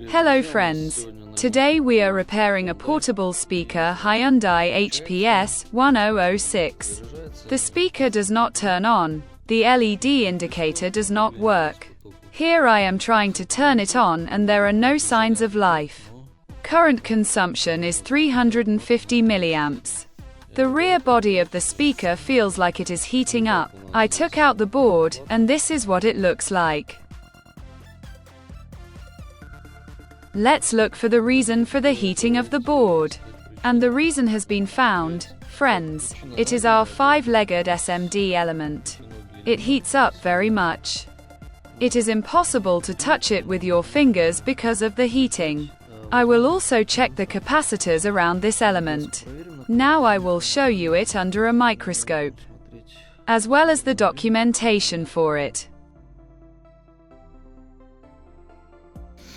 Hello friends. Today we are repairing a portable speaker Hyundai H-PS1006. The speaker does not turn on. The LED indicator does not work. Here I am trying to turn it on and there are no signs of life. Current consumption is 350 milliamps. The rear body of the speaker feels like it is heating up. I took out the board, and this is what it looks like. Let's look for the reason for the heating of the board. And the reason has been found, friends. It is our 5-legged SMD element. It heats up very much. It is impossible to touch it with your fingers because of the heating. I will also check the capacitors around this element. Now I will show you it under a microscope, as well as the documentation for it.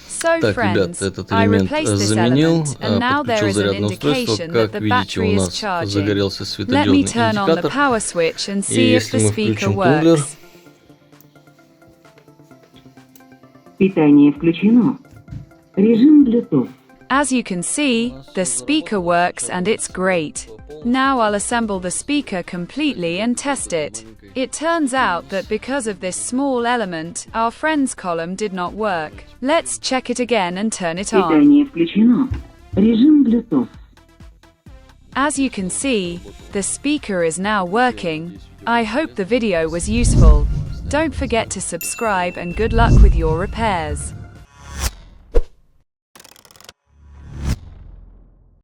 So friends, I replaced this element, and now there is an indication that the battery is charging. Let me turn on the power switch and see if the speaker works. Питание включено. Режим Bluetooth. As you can see, the speaker works and it's great. Now I'll assemble the speaker completely and test it. It turns out that because of this small element, our friend's column did not work. Let's check it again and turn it on. Питание включено. Режим Bluetooth. As you can see, the speaker is now working. I hope the video was useful. Don't forget to subscribe and good luck with your repairs.